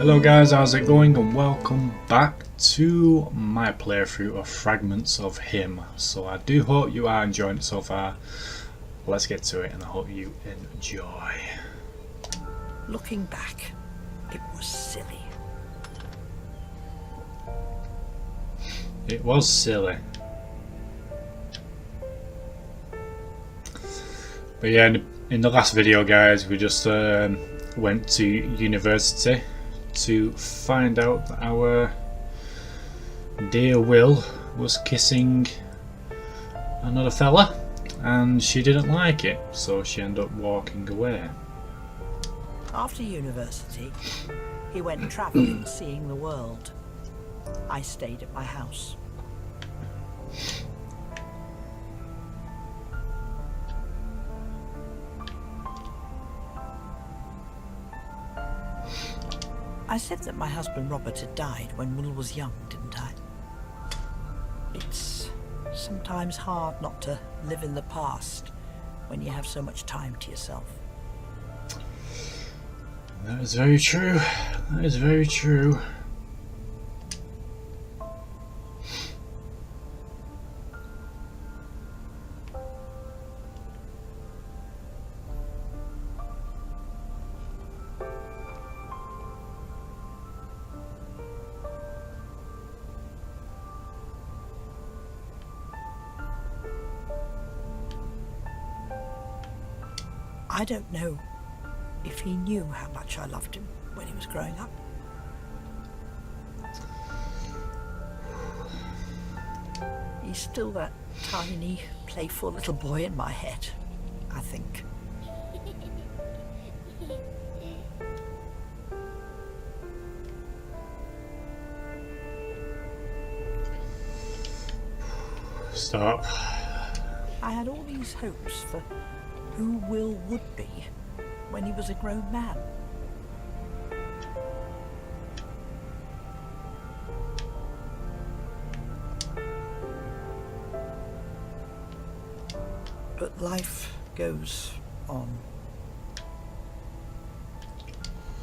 Hello guys, how's it going, and welcome back to my playthrough of Fragments of Him. So I do hope you are enjoying it so far. Let's get to it and I hope you enjoy. Looking back, it was silly. It was silly. But yeah, in the last video guys, we just went to university to find out that our dear Will was kissing another fella and she didn't like it, so she ended up walking away. After university, he went travelling, seeing the world. I stayed at my house. I said that my husband Robert had died when Will was young, didn't I? It's sometimes hard not to live in the past when you have so much time to yourself. That is very true. That is very true. I don't know if he knew how much I loved him when he was growing up. He's still that tiny, playful little boy in my head, I think. Stop. I had all these hopes for who Will would be when he was a grown man. But life goes on.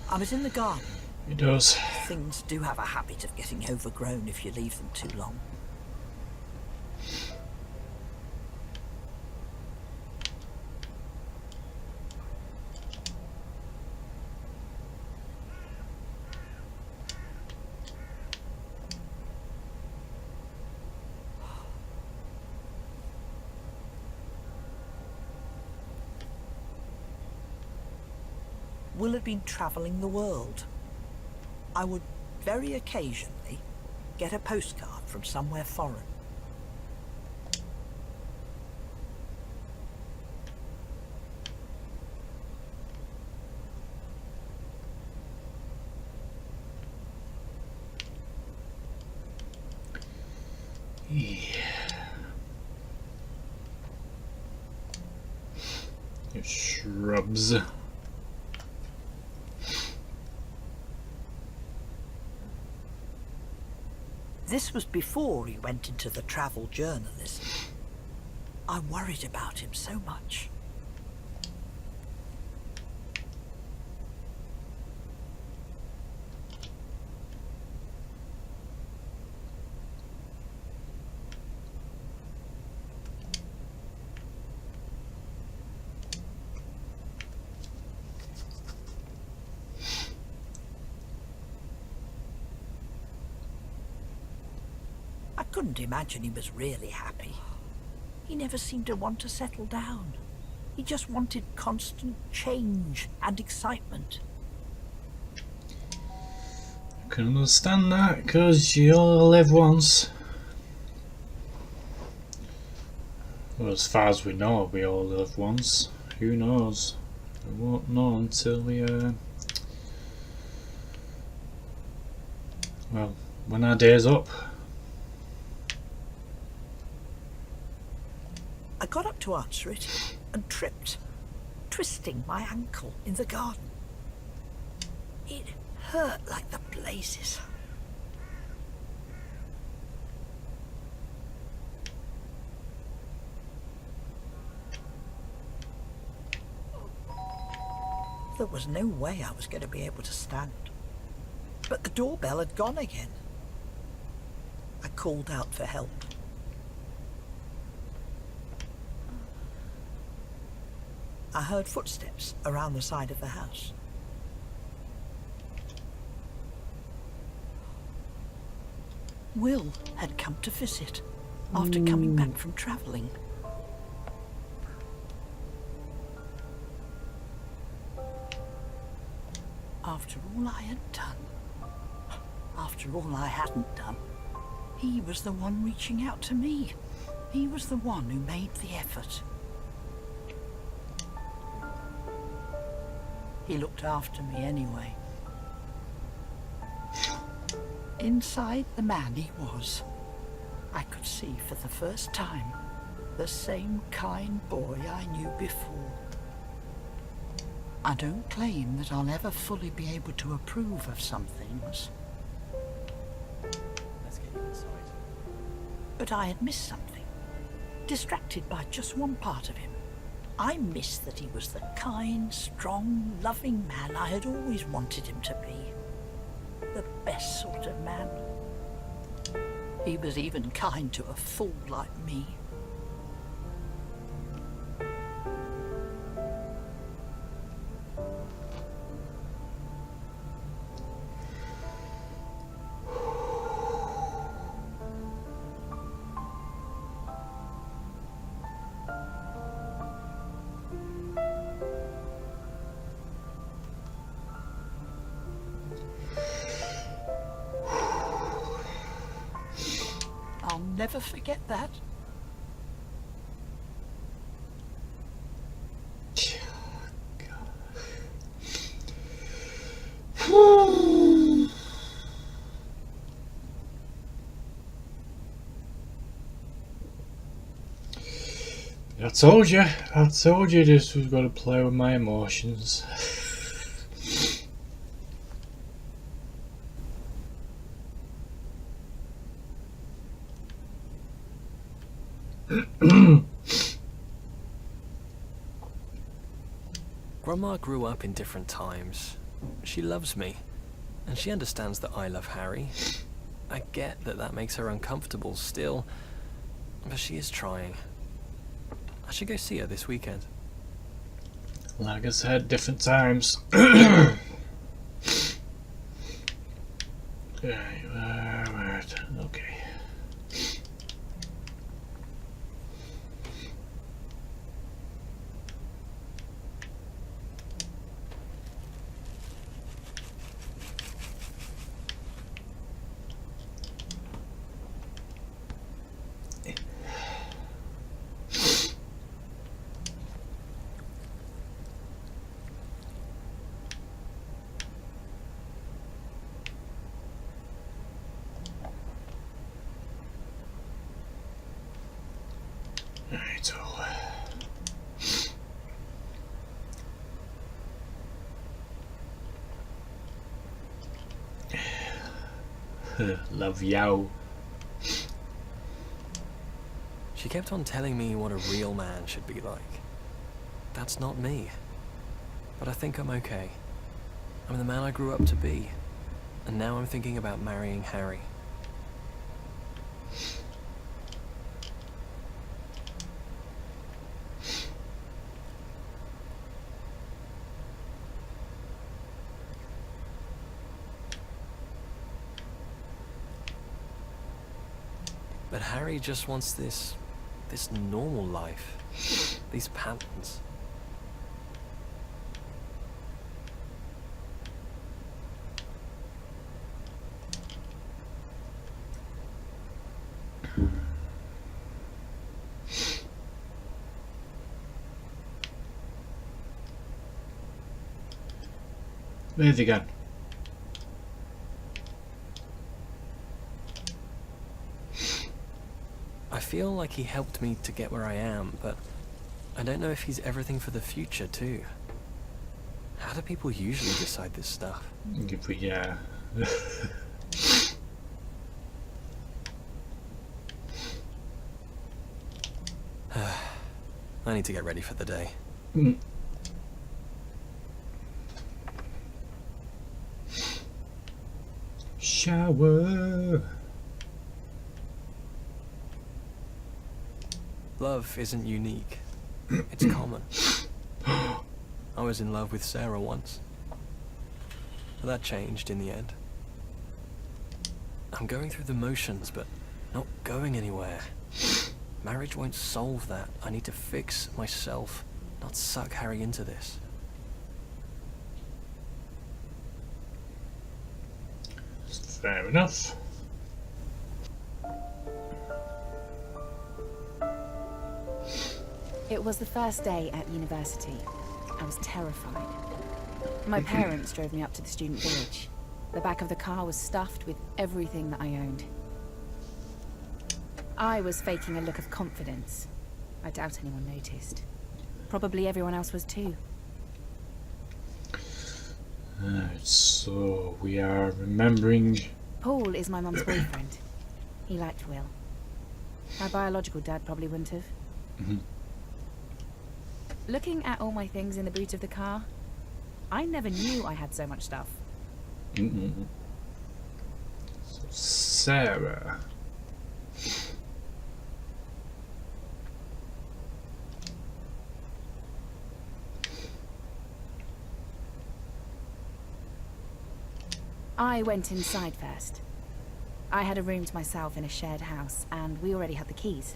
I was in the garden. It does. Things do have a habit of getting overgrown if you leave them too long. Will had been travelling the world. I would very occasionally get a postcard from somewhere foreign. Yeah. Your shrubs. This was before he went into the travel journalism. I worried about him so much. I couldn't imagine he was really happy. He never seemed to want to settle down. He just wanted constant change and excitement. I can understand that, because you all live once. Well, as far as we know, we all live once. Who knows? We won't know until we, well, when our day's up. I got up to answer it and tripped, twisting my ankle in the garden. It hurt like the blazes. There was no way I was going to be able to stand. But the doorbell had gone again. I called out for help. I heard footsteps around the side of the house. Will had come to visit after coming back from travelling. After all I had done, after all I hadn't done, he was the one reaching out to me. He was the one who made the effort. He looked after me anyway. Inside the man he was, I could see for the first time the same kind boy I knew before. I don't claim that I'll ever fully be able to approve of some things. Let's get you inside. But I had missed something, distracted by just one part of him. I missed that he was the kind, strong, loving man I had always wanted him to be. The best sort of man. He was even kind to a fool like me. I'll never forget that. I told you this was going to play with my emotions. Grandma grew up in different times. She loves me, and she understands that I love Harry. I get that that makes her uncomfortable still, but she is trying. I should go see her this weekend. Like I said, different times. Right, okay. Alright, so love yow. She kept on telling me what a real man should be like. That's not me. But I think I'm okay. I'm the man I grew up to be. And now I'm thinking about marrying Harry. But Harry just wants this normal life, these patterns. Where's he gone? I feel like he helped me to get where I am, but I don't know if he's everything for the future too. How do people usually decide this stuff? Yeah. I need to get ready for the day. shower. Love isn't unique. It's common. I was in love with Sarah once. But that changed in the end. I'm going through the motions, but not going anywhere. Marriage won't solve that. I need to fix myself, not suck Harry into this. Fair enough. It was the first day at university. I was terrified. My parents drove me up to the student village. The back of the car was stuffed with everything that I owned. I was faking a look of confidence. I doubt anyone noticed. Probably everyone else was too. So we are remembering. Paul is my mum's boyfriend. He liked Will. My biological dad probably wouldn't have. Looking at all my things in the boot of the car, I never knew I had so much stuff. Sarah. I went inside first. I had a room to myself in a shared house, and we already had the keys.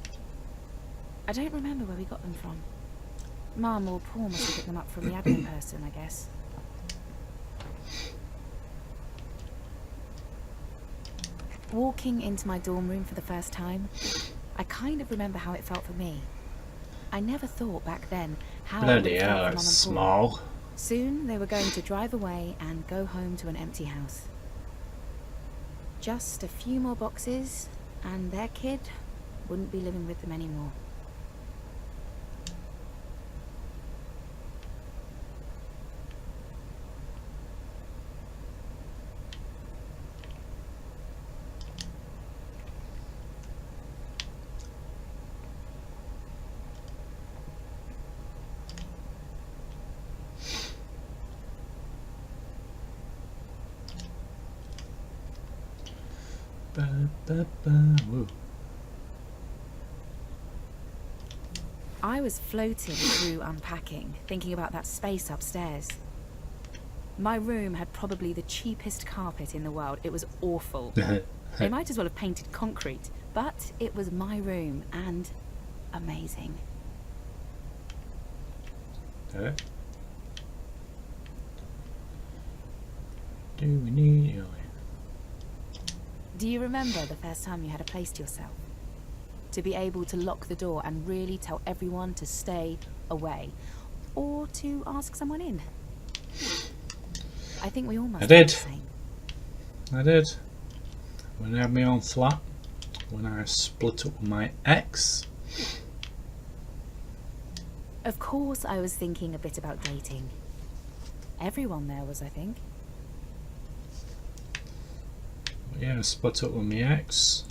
I don't remember where we got them from. Mum or Paul must have picked them up from the admin person, I guess. Walking into my dorm room for the first time, I kind of remember how it felt for me. I never thought back then how it would Bloody have hell, felt for it's Mum and Paul. small. Soon they were going to drive away and go home to an empty house. Just a few more boxes, and their kid wouldn't be living with them anymore. Woo. I was floating through unpacking, thinking about that space upstairs. My room had probably the cheapest carpet in the world. It was awful. They might as well have painted concrete, but it was my room and amazing. Do we need? Do you remember the first time you had a place to yourself? To be able to lock the door and really tell everyone to stay away, or to ask someone in? I think we all must I did. do the same. I did. When I had my own flat, when I split up with my ex. Of course I was thinking a bit about dating. Everyone there was, I think. Yeah, I split up with my ex.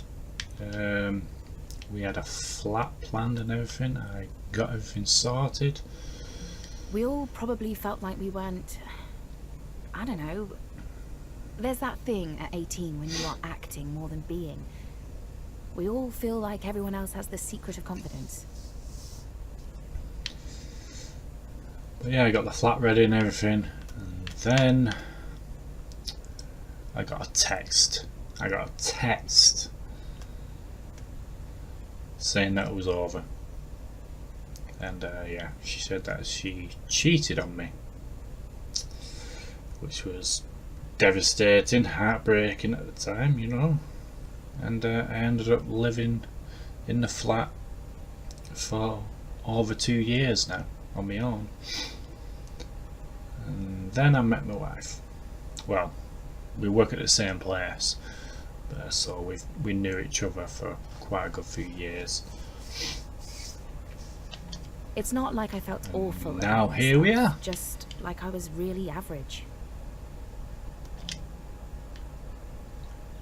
We had a flat planned and everything. I got everything sorted. We all probably felt like we weren't... I don't know. There's that thing at 18 when you are acting more than being. We all feel like everyone else has the secret of confidence. But yeah, I got the flat ready and everything. And then I got a text. Saying that it was over. And yeah, she said that she cheated on me. Which was devastating, heartbreaking at the time, you know. And I ended up living in the flat for over 2 years now, on my own. And then I met my wife. Well, we work at the same place, so we knew each other for quite a good few years. It's not like I felt awful. Now about here we myself, are. Just like I was really average.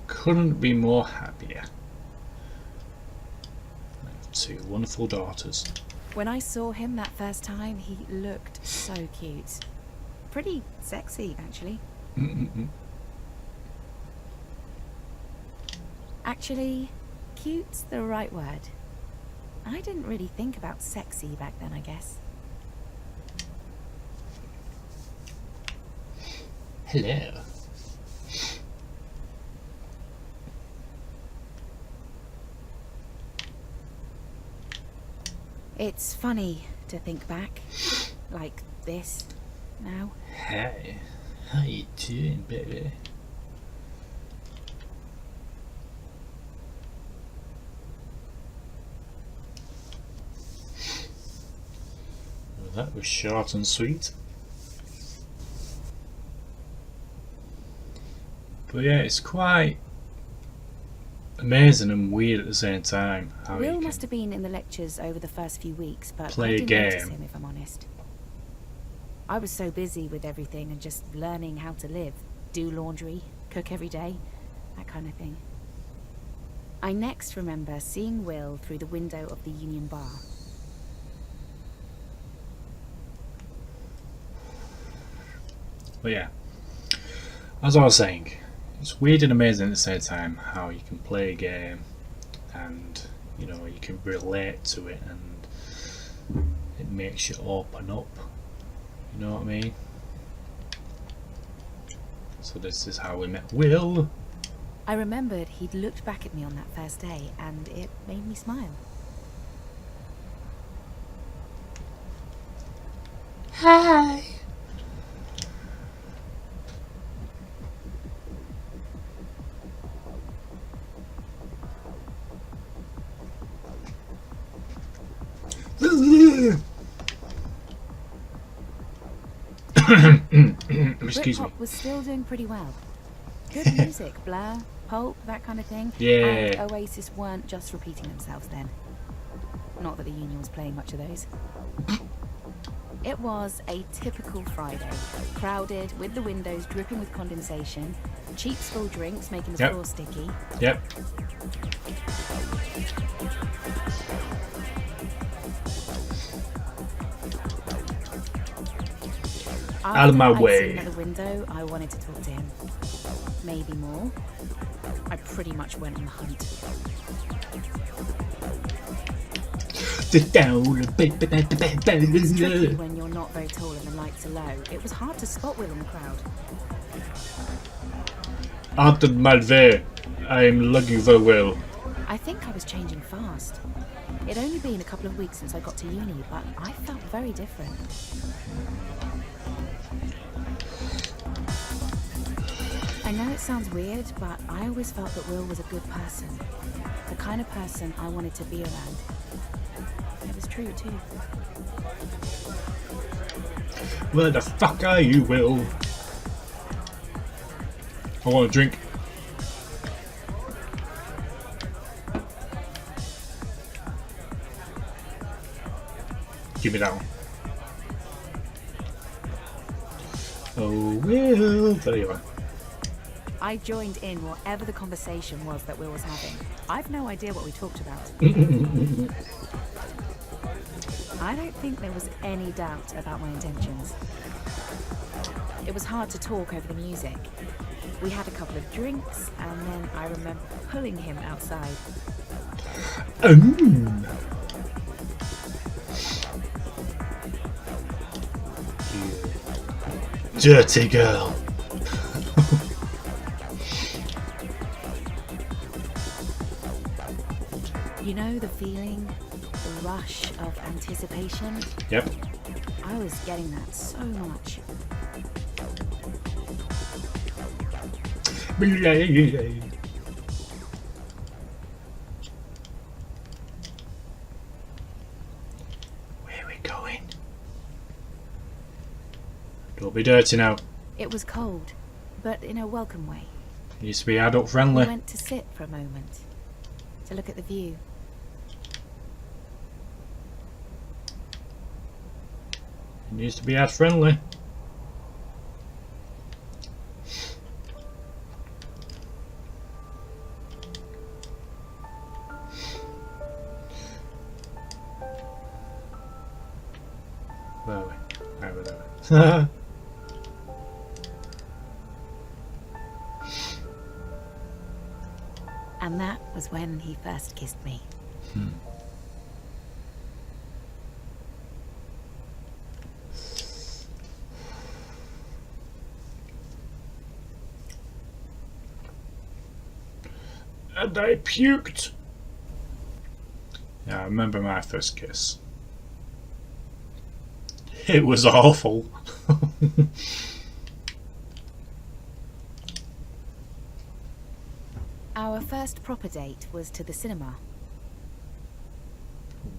Couldn't be more happier. I have 2 wonderful daughters. When I saw him that first time, he looked so cute. Pretty sexy, actually. Actually, cute's the right word. I didn't really think about sexy back then, I guess. Hello. It's funny to think back, like this, now. Hey, how you doing, baby? Well, that was short and sweet. But yeah, it's quite amazing and weird at the same time how Will you must can have been in the lectures over the first few weeks, but play I a didn't notice game. him, if I'm honest. I was so busy with everything and just learning how to live, do laundry, cook every day, that kind of thing. I next remember seeing Will through the window of the Union Bar. But yeah, as I was saying, it's weird and amazing at the same time how you can play a game and you know you can relate to it and it makes you open up. You know what I mean? So this is how we met Will. I remembered he'd looked back at me on that first day and it made me smile. Hi. Excuse me. Britpop was still doing pretty well. Good music, Blur, Pulp, that kind of thing. Yeah. And Oasis weren't just repeating themselves then. Not that the Union was playing much of those. It was a typical Friday. Crowded, with the windows dripping with condensation, cheap school drinks making the Yep. floor sticky. Yep. Out of my After I'd way. seen at the window, I wanted to talk to him. Maybe more. I pretty much went on the hunt. Especially when you're not very tall and the lights are low. It was hard to spot Will in the crowd. Out of my way. I'm looking for Will. I think I was changing fast. It'd only been a couple of weeks since I got to uni, but I felt very different. I know it sounds weird, but I always felt that Will was a good person. The kind of person I wanted to be around. It was true too. Where the fuck are you, Will? I want a drink. Give me that one. Oh, Will. There you are. I joined in whatever the conversation was that Will was having. I've no idea what we talked about. I don't think there was any doubt about my intentions. It was hard to talk over the music. We had a couple of drinks, and then I remember pulling him outside. Dirty girl. You know the feeling, the rush of anticipation? Yep. I was getting that so much. Where are we going? Don't be dirty now. It was cold, but in a welcome way. It needs to be adult We friendly. went to sit for a moment, to look at the view. It needs to be ad friendly. Where are we? Right, we're there. And that was when he first kissed me. And I puked. Yeah, I remember my first kiss. It was awful. Our first proper date was to the cinema.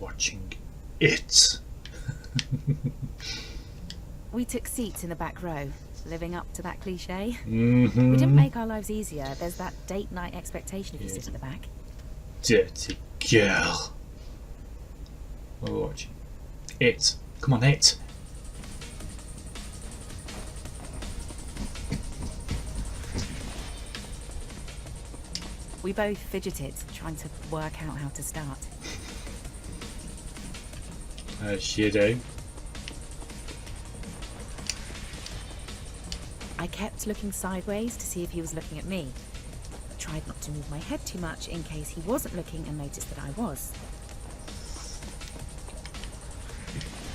Watching it. We took seats in the back row, living up to that cliche. Mm-hmm. We didn't make our lives easier. There's that date night expectation if you sit at the back. Dirty girl. We're watching it. Come on, it. We both fidgeted, trying to work out how to start. As you do. I kept looking sideways to see if he was looking at me. Tried not to move my head too much in case he wasn't looking and noticed that I was.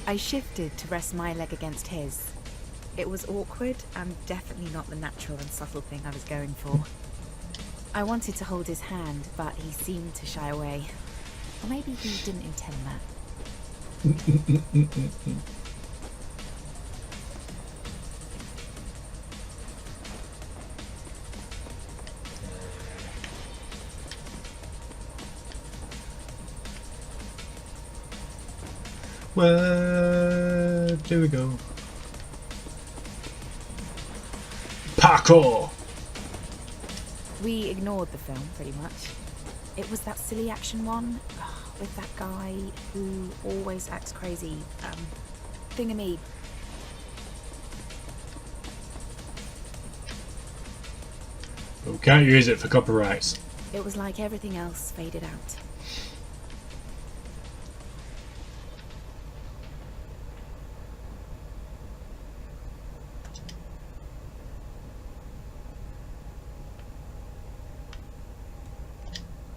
I shifted to rest my leg against his. It was awkward and definitely not the natural and subtle thing I was going for. I wanted to hold his hand, but he seemed to shy away. Or maybe he didn't intend that. Where do we go? Parkour! We ignored the film, pretty much. It was that silly action one, with that guy who always acts crazy. Thingamy. But we can't use it for copyrights. It was like everything else faded out.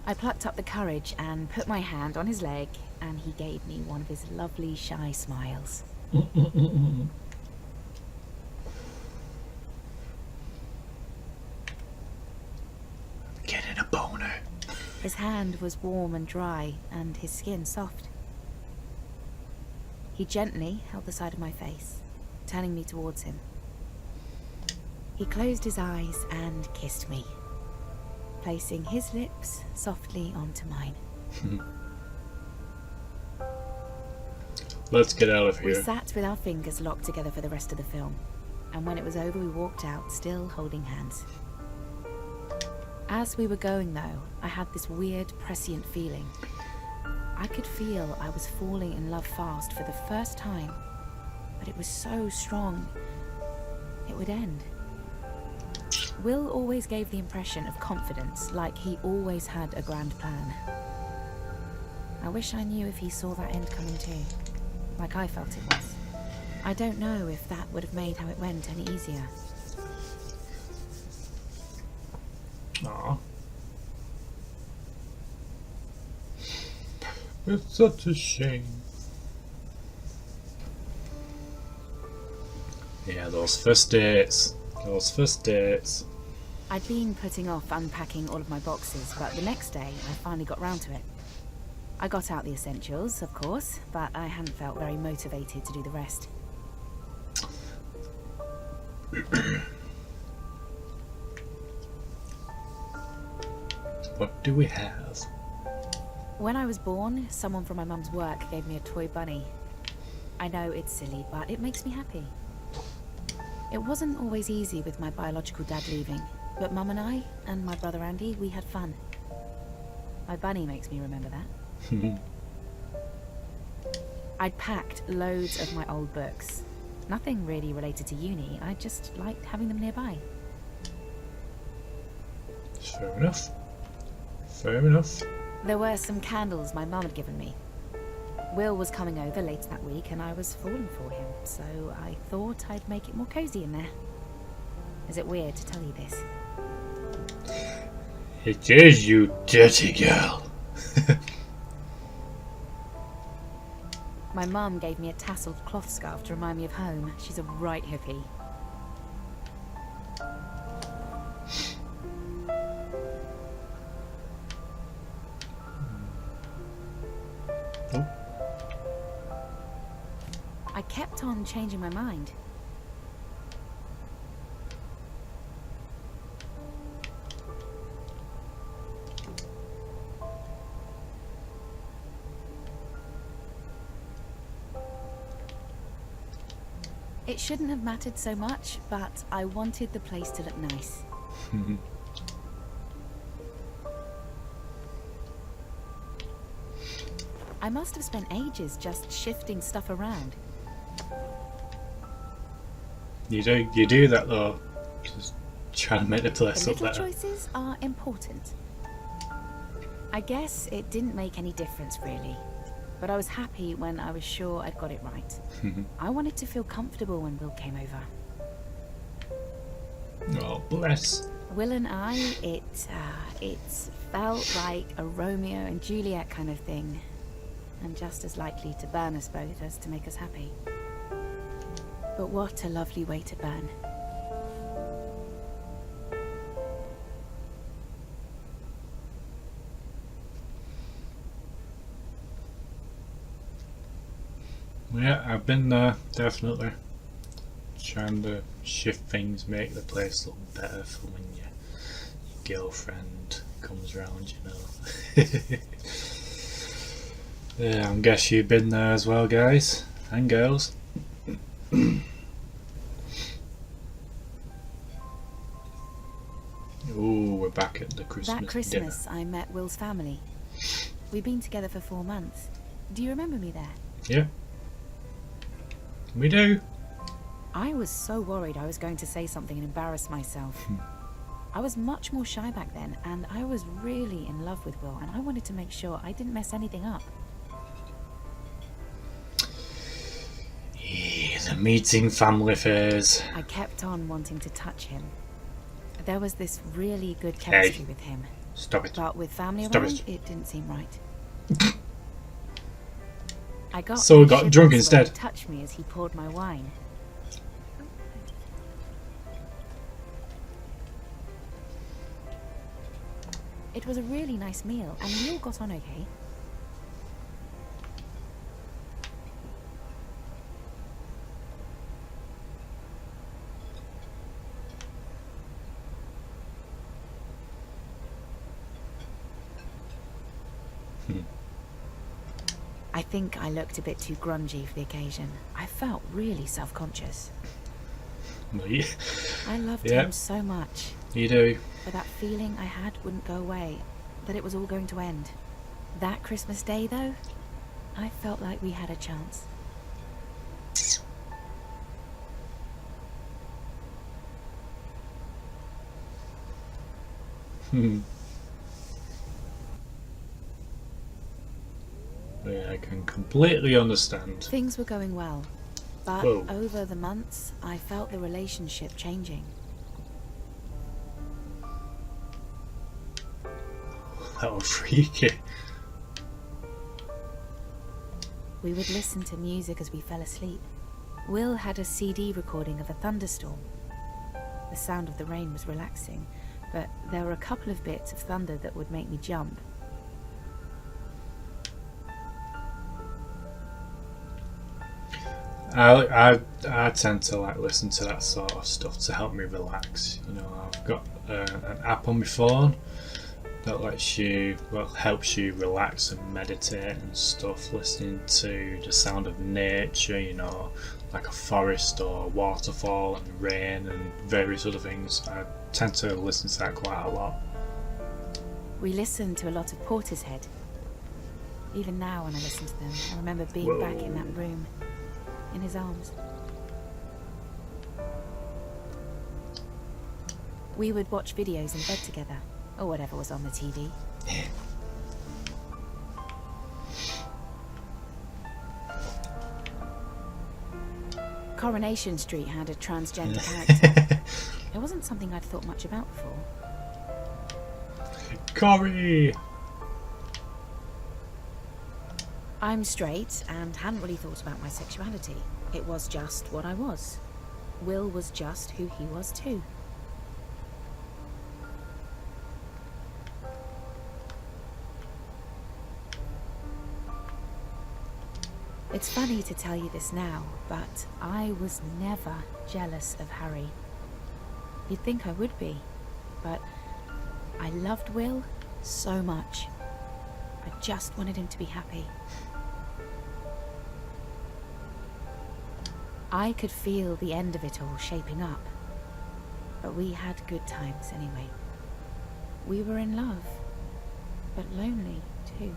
I plucked up the courage and put my hand on his leg, and he gave me one of his lovely shy smiles. Getting a boner. His hand was warm and dry, and his skin soft. He gently held the side of my face, turning me towards him. He closed his eyes and kissed me, placing his lips softly onto mine. Let's get out of We here. sat with our fingers locked together for the rest of the film, and when it was over we walked out, still holding hands. As we were going though, I had this weird prescient feeling. I could feel I was falling in love fast for the first time, but it was so strong, it would end. Will always gave the impression of confidence, like he always had a grand plan. I wish I knew if he saw that end coming too, like I felt it was. I don't know if that would have made how it went any easier. Aww. It's such a shame. Yeah, those first dates. Those first dates. I'd been putting off unpacking all of my boxes, but the next day I finally got round to it. I got out the essentials, of course, but I hadn't felt very motivated to do the rest. What do we have? When I was born, someone from my mum's work gave me a toy bunny. I know it's silly, but it makes me happy. It wasn't always easy with my biological dad leaving, but Mum and I, and my brother Andy, we had fun. My bunny makes me remember that. I'd packed loads of my old books. Nothing really related to uni, I just liked having them nearby. Fair enough. Fair enough. There were some candles my mum had given me. Will was coming over later that week and I was falling for him, so I thought I'd make it more cozy in there. Is it weird to tell you this? It is, you dirty girl. My mum gave me a tasseled cloth scarf to remind me of home. She's a right hippie. Oh. I kept on changing my mind. It shouldn't have mattered so much, but I wanted the place to look nice. I must have spent ages just shifting stuff around. You do that though. Just trying to make the place The look little better. choices are important. I guess it didn't make any difference really, but I was happy when I was sure I'd got it right. I wanted to feel comfortable when Will came over. Oh, bless. Will and I, it felt like a Romeo and Juliet kind of thing, and just as likely to burn us both as to make us happy. But what a lovely way to burn. Yeah, I've been there, definitely. Trying to shift things, make the place look better for when your girlfriend comes round, you know. Yeah, I guess you've been there as well, guys and girls. Ooh, we're back at the Christmas That Christmas, dinner. I met Will's family. We've been together for 4 months. Do you remember me there? Yeah. We do. I was so worried I was going to say something and embarrass myself. I was much more shy back then, and I was really in love with Will, and I wanted to make sure I didn't mess anything up. Yeah, the meeting family phase. I kept on wanting to touch him. There was this really good chemistry with him, Stop it. but with family Stop around, it. it didn't seem right. I got So we got shivers drunk when instead. he touched me as he poured my wine. It was a really nice meal, and we all got on okay. I think I looked a bit too grungy for the occasion. I felt really self-conscious. Well, yeah, I loved Yeah. him so much, you do. but that feeling I had wouldn't go away, that it was all going to end. That Christmas Day, though, I felt like we had a chance. Yeah, I can completely understand. Things were going well, but Whoa. over the months, I felt the relationship changing. That was freaky. We would listen to music as we fell asleep. Will had a CD recording of a thunderstorm. The sound of the rain was relaxing, but there were a couple of bits of thunder that would make me jump. I tend to like listen to that sort of stuff to help me relax. You know, I've got an app on my phone that lets you, well, helps you relax and meditate and stuff, listening to the sound of nature, you know, like a forest or a waterfall and rain and various other things. I tend to listen to that quite a lot. We listened to a lot of Portishead. Even now when I listen to them, I remember being back in that room, in his arms. We would watch videos in bed together, or whatever was on the TV. Coronation Street had a transgender character. It wasn't something I'd thought much about before. Corey! I'm straight and hadn't really thought about my sexuality. It was just what I was. Will was just who he was too. It's funny to tell you this now, but I was never jealous of Harry. You'd think I would be, but I loved Will so much. I just wanted him to be happy. I could feel the end of it all shaping up, but we had good times anyway. We were in love, but lonely too.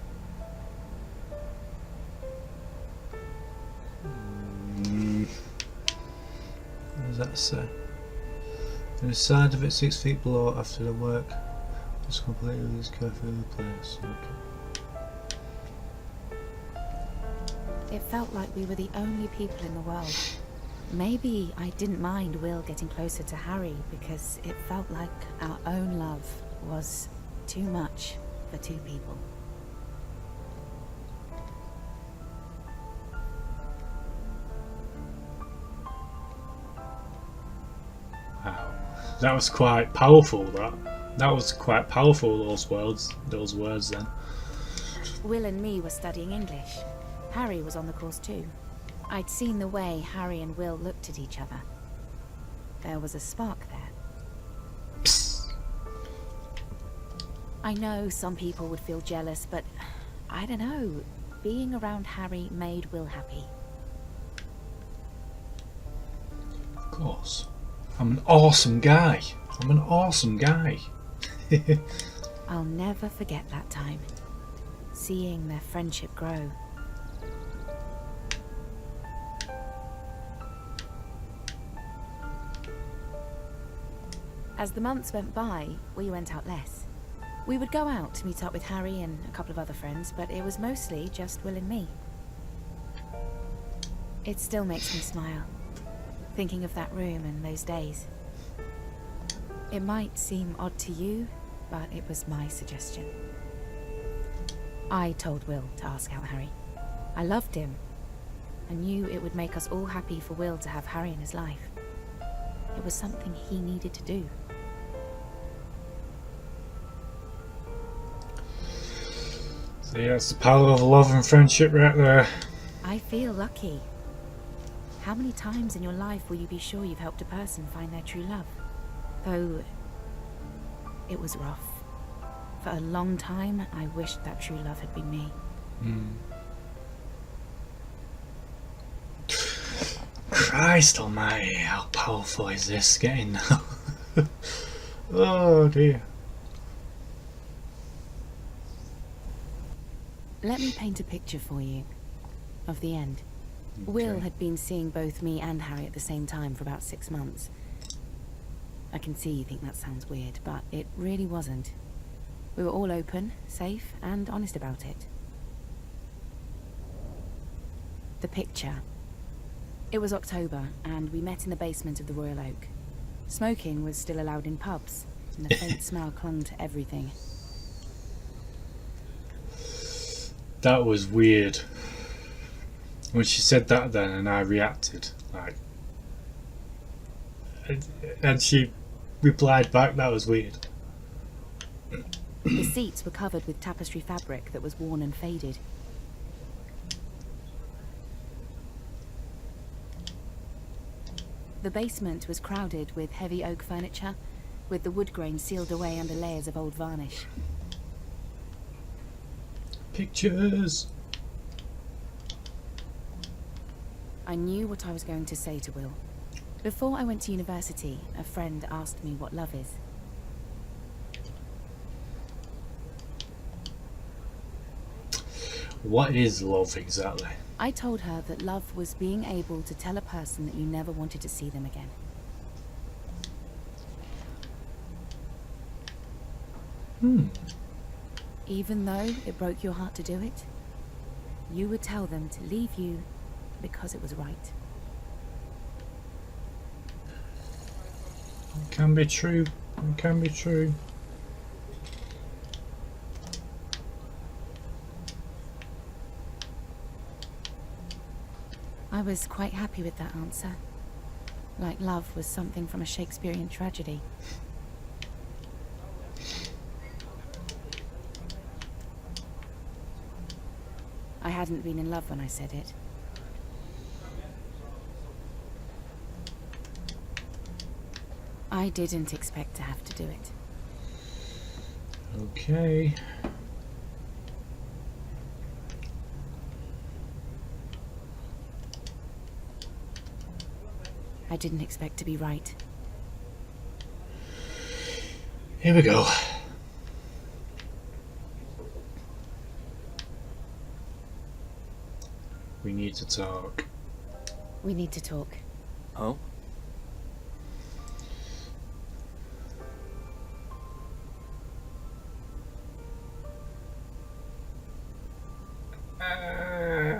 What does that say? On the side of it 6 feet below after the work was completely this curfew place. Okay. It felt like we were the only people in the world. Maybe I didn't mind Will getting closer to Harry because it felt like our own love was too much for 2 people. Wow. That was quite powerful, that was quite powerful, those words then. Will and me were studying English. Harry was on the course too. I'd seen the way Harry and Will looked at each other. There was a spark there. Psst. I know some people would feel jealous, but I don't know. Being around Harry made Will happy. Of course. I'm an awesome guy. I'm an awesome guy. I'll never forget that time. Seeing their friendship grow. As the months went by, we went out less. We would go out to meet up with Harry and a couple of other friends, but it was mostly just Will and me. It still makes me smile, thinking of that room and those days. It might seem odd to you, but it was my suggestion. I told Will to ask out Harry. I loved him. I knew it would make us all happy for Will to have Harry in his life. It was something he needed to do. So yeah, it's the power of love and friendship right there. I feel lucky. How many times in your life will you be sure you've helped a person find their true love? Though it was rough. For a long time, I wished that true love had been me. Christ almighty, how powerful is this getting now? Oh dear. Let me paint a picture for you of the end. Will had been seeing both me and Harry at the same time for about 6 months. I can see you think that sounds weird, but it really wasn't. We were all open, safe, and honest about it. The picture. It was October, and we met in the basement of the Royal Oak. Smoking was still allowed in pubs, and the faint smell clung to everything. That was weird. When she said that then, and I reacted, like... And she replied back, that was weird. The seats were covered with tapestry fabric that was worn and faded. The basement was crowded with heavy oak furniture, with the wood grain sealed away under layers of old varnish. Pictures! I knew what I was going to say to Will. Before I went to university, a friend asked me what love is. What is love exactly? I told her that love was being able to tell a person that you never wanted to see them again. Even though it broke your heart to do it, you would tell them to leave you because it was right. It can be true. It can be true. I was quite happy with that answer. Like love was something from a Shakespearean tragedy. I hadn't been in love when I said it. I didn't expect to have to do it. Okay. I didn't expect to be right. Here we go. We need to talk. We need to talk. Oh?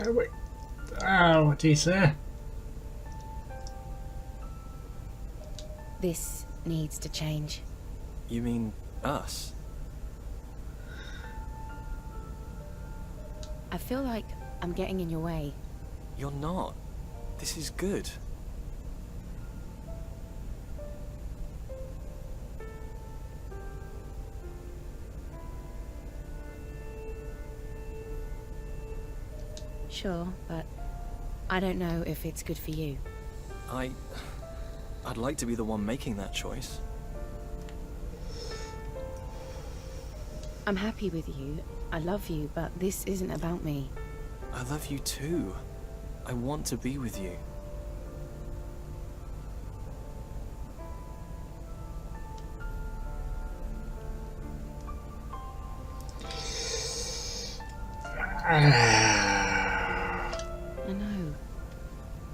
Wait. What do you say? This needs to change. You mean us? I feel like I'm getting in your way. You're not. This is good. Sure, but I don't know if it's good for you. I'd like to be the one making that choice. I'm happy with you. I love you, but this isn't about me. I love you too. I want to be with you. I know.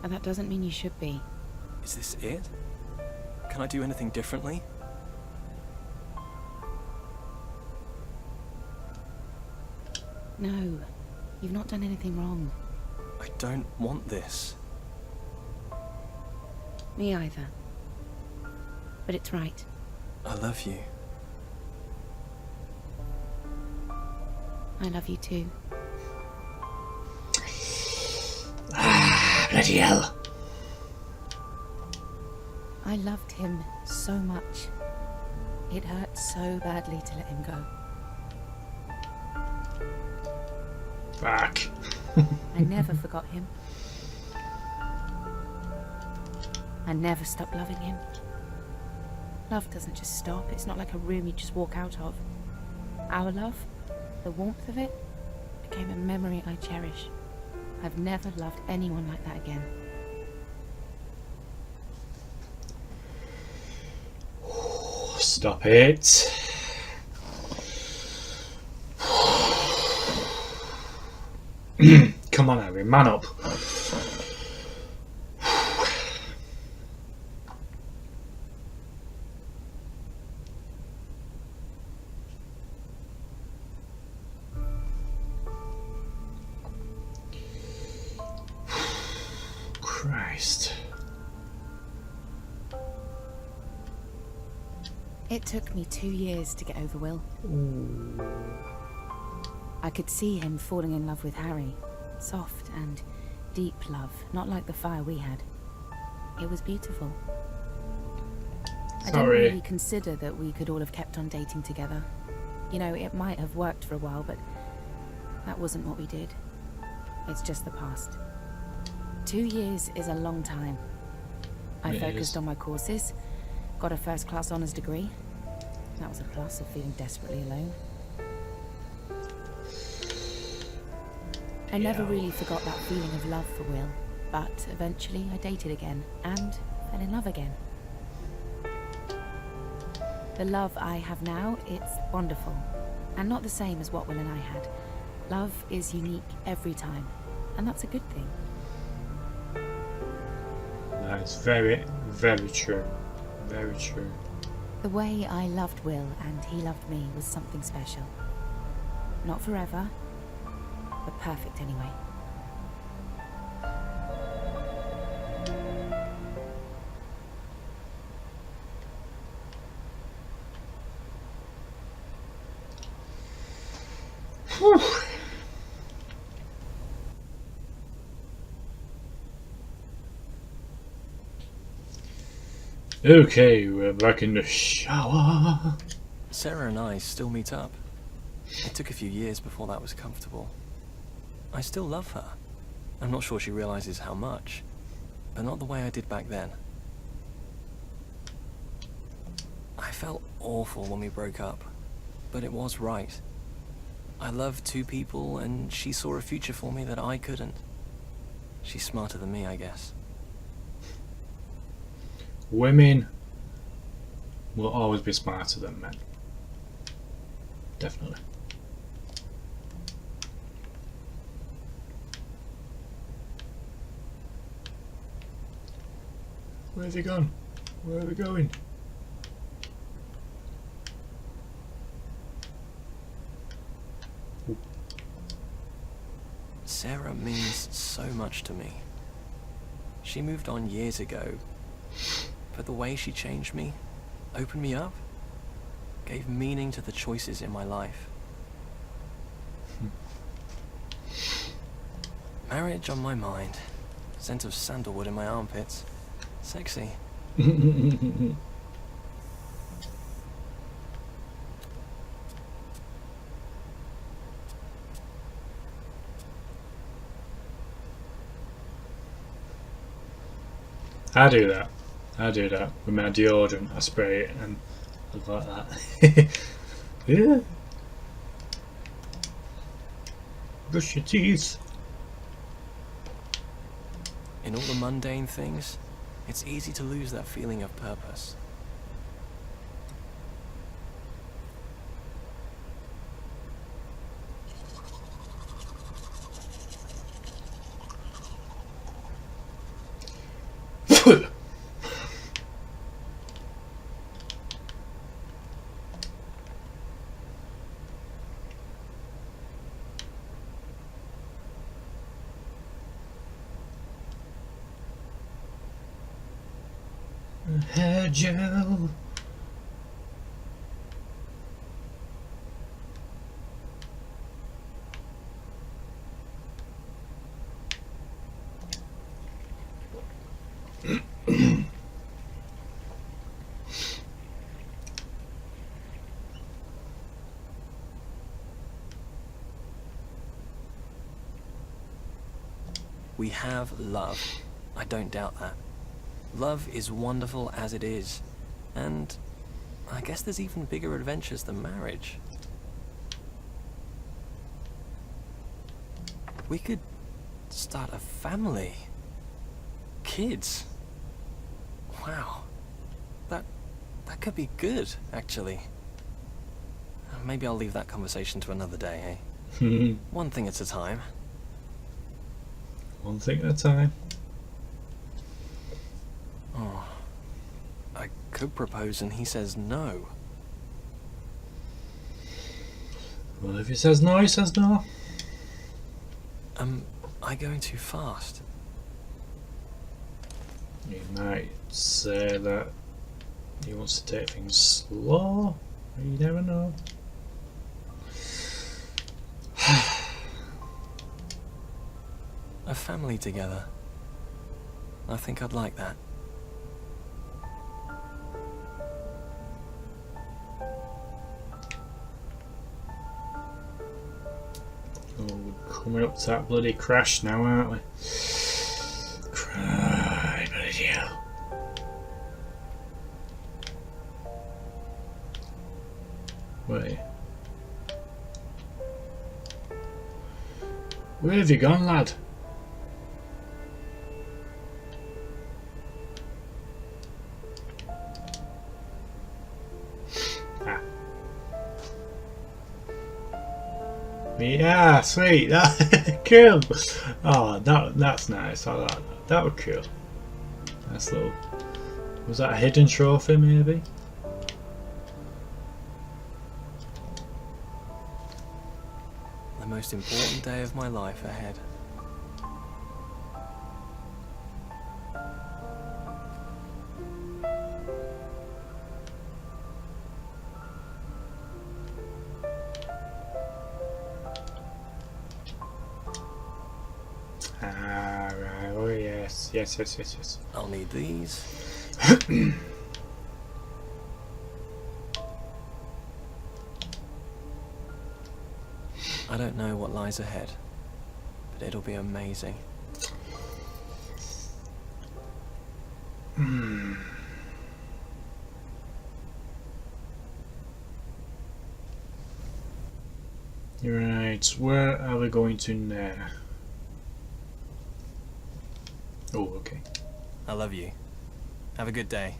And that doesn't mean you should be. Is this it? Can I do anything differently? No. You've not done anything wrong. I don't want this. Me either. But it's right. I love you. I love you too. Bloody hell. I loved him so much. It hurt so badly to let him go. Fuck. I never forgot him. I never stopped loving him. Love doesn't just stop. It's not like a room you just walk out of. Our love, the warmth of it, became a memory I cherish. I've never loved anyone like that again. Stop it. Come on, Harry, man up. Christ. It took me 2 years to get over Will. I could see him falling in love with Harry. Soft and deep love, not like the fire we had. It was beautiful. I didn't Sorry. really consider that we could all have kept on dating together. You know, it might have worked for a while, but that wasn't what we did. It's just the past. 2 years is a long time. I It focused is. on my courses, got a first-class honours degree. That was a plus of feeling desperately alone. I never really forgot that feeling of love for Will, but eventually I dated again and fell in love again. The love I have now, it's wonderful, and not the same as what Will and I had. Love is unique every time, and that's a good thing. That's very, very true. Very true. The way I loved Will and he loved me was something special. Not forever, but perfect anyway. Okay, we're back in the shower. Sarah and I still meet up. It took a few years before that was comfortable. I still love her. I'm not sure she realizes how much, but not the way I did back then. I felt awful when we broke up, but it was right. I loved two people, and she saw a future for me that I couldn't. She's smarter than me, I guess. Women will always be smarter than men. Definitely. Where have you gone? Where are we going? Sarah means so much to me. She moved on years ago, but the way she changed me, opened me up, gave meaning to the choices in my life. Marriage on my mind, scent of sandalwood in my armpits. Sexy. I do that. I do that with my deodorant. I spray it and I like that. Yeah. Brush your teeth. In all the mundane things, it's easy to lose that feeling of purpose. Hair gel. We have love. I don't doubt that. Love is wonderful as it is, and I guess there's even bigger adventures than marriage. We could start a family. Kids. Wow. That could be good, actually. Maybe I'll leave that conversation to another day, eh? One thing at a time. One thing at a time. Oh, I could propose and he says no. Well, if he says no, he says no. Am I going too fast? He might say that he wants to take things slow. You never know. A family together. I think I'd like that. Oh, we're coming up to that bloody crash now, aren't we? Cry, bloody hell. Wait. Where have you gone, lad? Yeah, sweet. That cool. Oh, that's nice. I like that. That was cool. Nice little. Was that a hidden trophy, maybe? The most important day of my life ahead. Ah, right. Oh, yes. Yes. I'll need these. I don't know what lies ahead, but it'll be amazing. Right, where are we going to now? Oh, okay. I love you. Have a good day.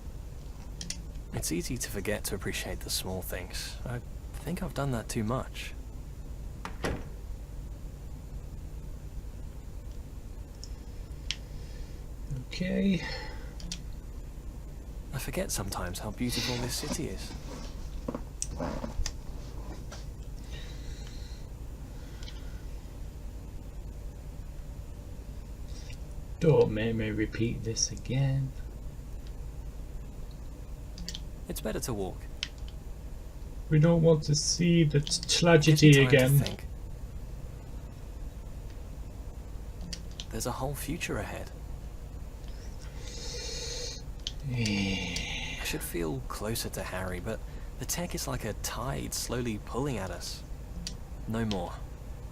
It's easy to forget to appreciate the small things. I think I've done that too much. Okay. I forget sometimes how beautiful this city is. Don't make me repeat this again. It's better to walk. We don't want to see the Gives you tragedy time to again. think. There's a whole future ahead. I should feel closer to Harry, but the tech is like a tide slowly pulling at us. No more.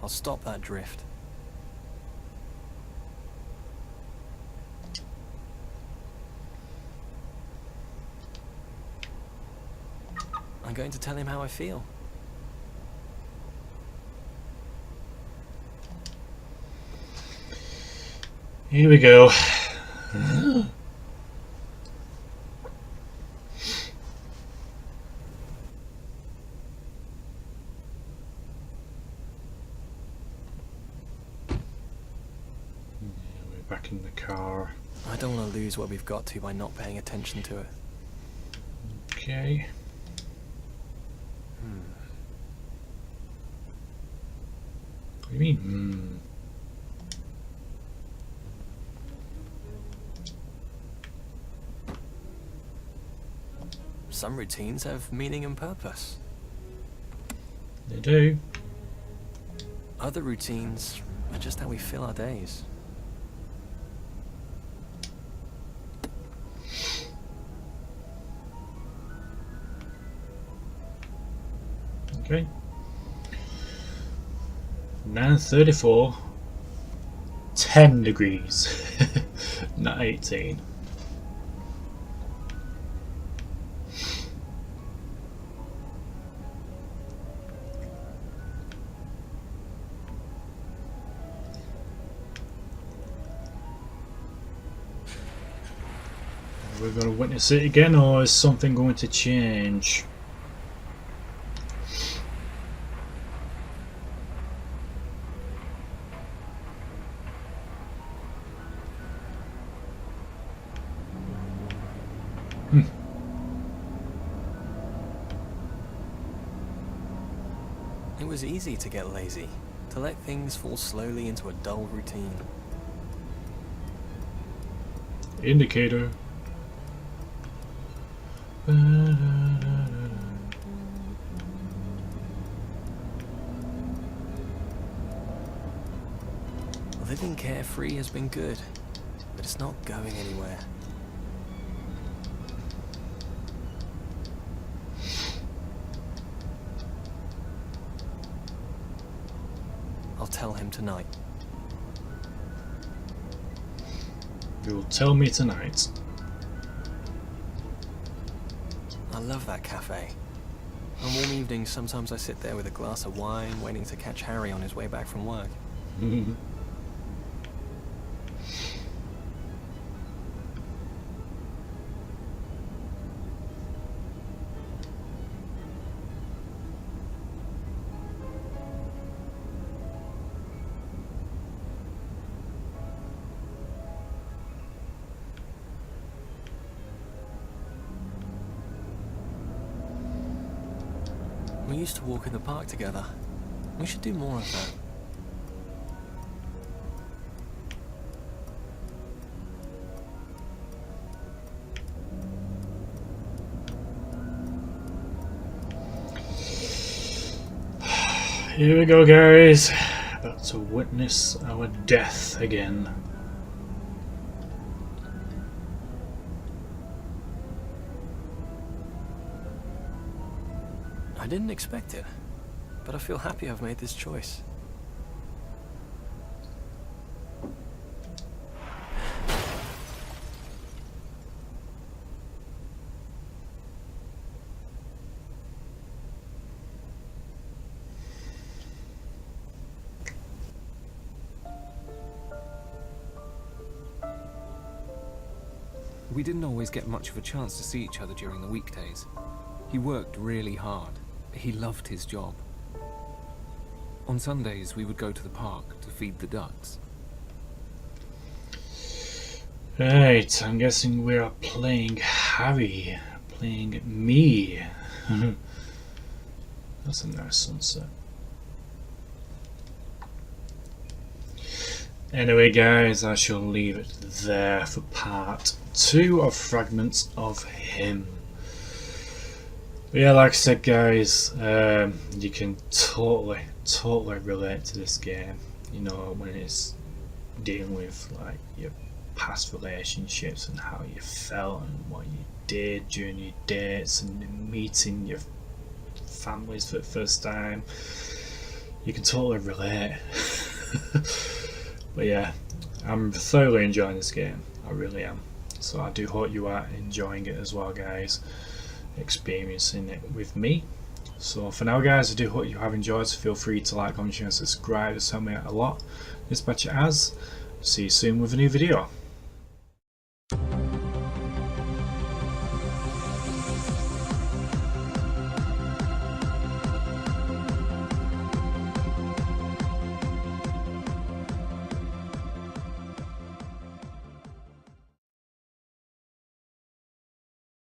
I'll stop that drift. I'm going to tell him how I feel. Here we go. We're back in the car. I don't want to lose what we've got to by not paying attention to it. Okay. What do you mean? Some routines have meaning and purpose. They do. Other routines are just how we fill our days. Okay. 9:34. 10 degrees. Not 18. We're going to witness it again, or is something going to change? It was easy to get lazy, to let things fall slowly into a dull routine. Indicator. Living carefree has been good, but it's not going anywhere. I'll tell him tonight. You'll tell me tonight. I love that cafe. On warm evenings, sometimes I sit there with a glass of wine, waiting to catch Harry on his way back from work. We used to walk in the park together. We should do more of that. Here we go, guys. About to witness our death again. I didn't expect it, but I feel happy I've made this choice. We didn't always get much of a chance to see each other during the weekdays. He worked really hard. He loved his job. On Sundays, we would go to the park to feed the ducks. Right, I'm guessing we are playing Harry, playing me. That's a nice sunset. Anyway guys, I shall leave it there for part 2 of Fragments of Him. But yeah, like I said guys, you can totally relate to this game, you know, when it's dealing with like your past relationships and how you felt and what you did during your dates and meeting your families for the first time. You can totally relate. But yeah, I'm thoroughly enjoying this game, I really am. So I do hope you are enjoying it as well guys, experiencing it with me. So for now guys, I do hope you have enjoyed, so feel free to like, comment, share and subscribe, it's helped me out a lot. This is HatCHeTHaZ, see you soon with a new video.